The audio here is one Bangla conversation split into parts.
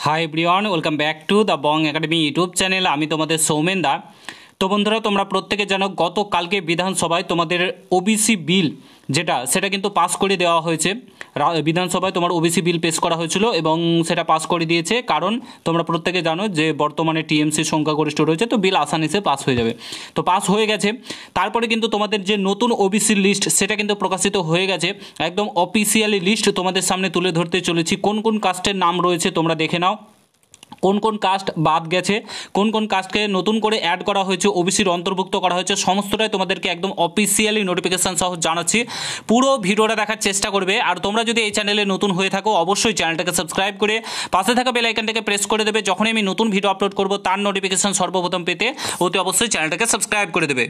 Hi everyone, welcome back to the Bong academy YouTube channel. আমি তোমাদের সৌমেন দা। তো বন্ধুরা, তোমরা প্রত্যেকে জানো গতকালকে বিধানসভায় তোমাদের ওবিসি বিল সেটা কিন্তু পাস করে দেওয়া হয়েছে। বিধানসভায় তোমার ওবিসি বিল পেশ করা হয়েছিল এবং সেটা পাস করে দিয়েছে। কারণ তোমরা প্রত্যেকে জানো যে বর্তমানে টিএমসি সংখ্যাগরিষ্ঠ রয়েছে, তো বিল আসানিসে পাস হয়ে যাবে। তো পাস হয়ে গেছে। তারপরে কিন্তু তোমাদের যে নতুন ওবিসি লিস্ট সেটা কিন্তু প্রকাশিত হয়ে গেছে। একদম অফিসিয়ালি লিস্ট তোমাদের সামনে তুলে ধরতে চলেছি। কোন কোন কাস্টের নাম রয়েছে তোমরা দেখে নাও। কোন কোন কাস্ট বাদ গেছে, কোন কোন কাস্টকে নতুন করে অ্যাড করা হয়েছে, ওবিসির অন্তর্ভুক্ত করা হয়েছে, সমস্তটাই তোমাদেরকে একদম অফিসিয়ালি নোটিফিকেশান সহ জানাচ্ছি। পুরো ভিডিওটা দেখার চেষ্টা করবে। আর তোমরা যদি এই চ্যানেলে নতুন হয়ে থাকো, অবশ্যই চ্যানেলটাকে সাবস্ক্রাইব করে পাশে থাকা বেল আইকনটাকে প্রেস করে দেবে। যখনই আমি নতুন ভিডিও আপলোড করব তার নোটিফিকেশান সর্বপ্রথম পেতে অতি অবশ্যই চ্যানেলটাকে সাবস্ক্রাইব করে দেবে।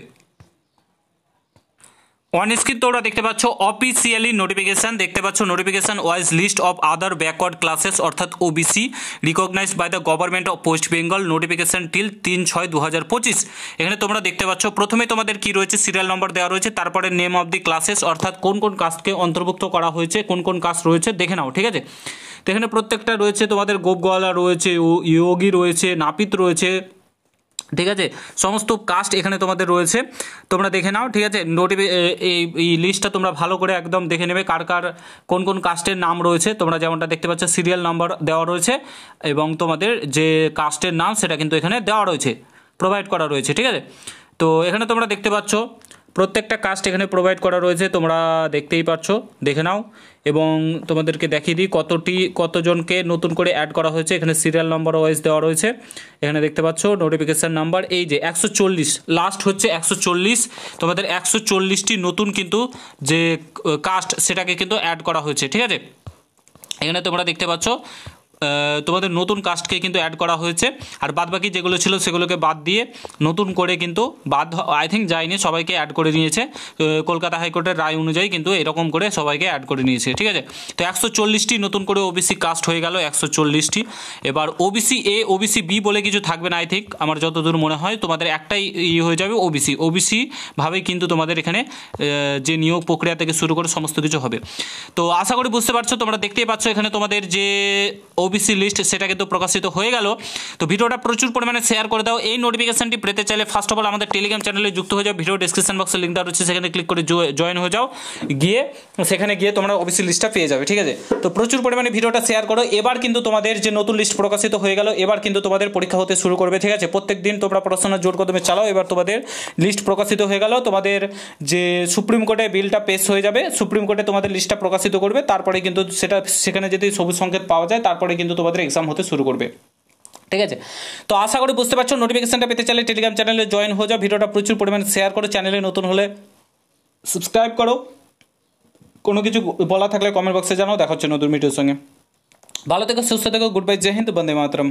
অন স্ক্রিন তোমরা দেখতে পাচ্ছ অফিসিয়ালি নোটিফিকেশান, দেখতে পাচ্ছ notification wise list of other backward classes অর্থাৎ OBC recognised by the government of West Bengal, notification till 3/6/2025। এখানে তোমরা দেখতে পাচ্ছ প্রথমে তোমাদের কি রয়েছে, সিরিয়াল নম্বর দেওয়া রয়েছে, তারপরে নেম অফ দি ক্লাসেস অর্থাৎ কোন কোন কাস্টকে অন্তর্ভুক্ত করা হয়েছে, কোন কোন কাস্ট রয়েছে দেখে নাও, ঠিক আছে। তো এখানে প্রত্যেকটা রয়েছে, তোমাদের গোপগোয়ালা রয়েছে, ইয়োগী রয়েছে, নাপিত রয়েছে, ঠিক আছে। সমস্ত কাস্ট এখানে তোমাদের রয়েছে, তোমরা দেখে নাও, ঠিক আছে। এই লিস্টটা তোমরা ভালো করে একদম দেখে নেবে কার কার কোন কোন কাস্টের নাম রয়েছে। তোমরা যেমনটা দেখতে পাচ্ছ সিরিয়াল নাম্বার দেওয়া রয়েছে এবং তোমাদের যে কাস্টের নাম সেটা কিন্তু এখানে দেওয়া রয়েছে, প্রোভাইড করা রয়েছে, ঠিক আছে। তো এখানে তোমরা দেখতে পাচ্ছ প্রত্যেকটা কাস্ট এখানে প্রোভাইড করা রয়েছে, তোমরা দেখতেই পাচ্ছ, দেখে নাও। এবং তোমাদেরকে দেখিয়ে দিই কতজনকে নতুন করে অ্যাড করা হয়েছে। এখানে সিরিয়াল নাম্বার ওয়াইজ দেওয়া রয়েছে, এখানে দেখতে পাচ্ছ নোটিফিকেশান নাম্বার এই যে 140, লাস্ট হচ্ছে 140। তোমাদের 140টি নতুন কিন্তু যে কাস্ট সেটাকে কিন্তু অ্যাড করা হয়েছে, ঠিক আছে। এখানে তোমরা দেখতে পাচ্ছ তোমাদের নতুন কাস্টকে কিন্তু অ্যাড করা হয়েছে। আর বাদবাকি যেগুলো ছিল সেগুলোকে বাদ দিয়ে নতুন করে কিন্তু আই থিঙ্ক যায়নি, সবাইকে অ্যাড করে নিয়েছে। কলকাতা হাইকোর্টের রায় অনুযায়ী কিন্তু এরকম করে সবাইকে অ্যাড করে নিয়েছে, ঠিক আছে। তো 140টি নতুন করে ওবিসি কাস্ট হয়ে গেল 140টি। এবার ওবিসি এ ওবিসি বি বলে কিছু থাকবে না, আই থিঙ্ক আমার যতদূর মনে হয় তোমাদের একটাই হয়ে যাবে ওবিসি ভাবেই কিন্তু তোমাদের এখানে যে নিয়োগ প্রক্রিয়া থেকে শুরু করে সমস্ত কিছু হবে। তো আশা করি বুঝতে পারছো, তোমরা দেখতেই পাচ্ছ এখানে তোমাদের যে ওবিসি লিস্ট সেটা কিন্তু প্রকাশিত হয়ে গেল। তো ভিডিওটা প্রচুর পরিমাণে শেয়ার করে দাও। এই নোটিফিকেশনটি পেতে চাইলে ফার্স্ট অফ অল আমাদের টেলিগ্রাম চ্যানেলে যুক্ত হয়ে যাও। ভিডিও ডিসক্রিপশন বক্সে লিঙ্ক দেওয়া রয়েছে, সেখানে ক্লিক করে জয়েন হয়ে যাও। সেখানে গিয়ে তোমরা ওবিসি লিস্টটা পেয়ে যাবে, ঠিক আছে। তো প্রচুর পরিমাণে ভিডিওটা শেয়ার করো। এবার কিন্তু তোমাদের যে নতুন লিস্ট প্রকাশিত হয়ে গেল, এবার কিন্তু তোমাদের পরীক্ষা হতে শুরু করবে, ঠিক আছে। প্রত্যেক দিন তোমরা পড়াশোনার জোর কদমে চালাও। এবার তোমাদের লিস্ট প্রকাশিত হয়ে গেল, তোমাদের যে সুপ্রিম কোর্টে বিলটা পেশ হয়ে যাবে, সুপ্রিম কোর্টে তোমাদের লিস্টটা প্রকাশিত করবে, তারপরে কিন্তু সেখানে যদি সবুজ সংকেত পাওয়া যায় তারপরে কিন্তু তোমাদের এক্সাম হতে শুরু করবে, ঠিক আছে। তো আশা করি বুঝতে পারছো। নোটিফিকেশনটা পেতে চাইলে টেলিগ্রাম চ্যানেলে জয়েন হয়ে যাও। ভিডিওটা প্রচুর পরিমাণে শেয়ার করো, চ্যানেলে নতুন হলে সাবস্ক্রাইব করো। কোনো কিছু বলা থাকলে কমেন্ট বক্সে জানাও। দেখা হচ্ছে নতুন ভিডিওর সঙ্গে। ভালো থেকো, সুস্থ থেকো, গুড বাই, জয় হিন্দ, বন্দে মাতরম।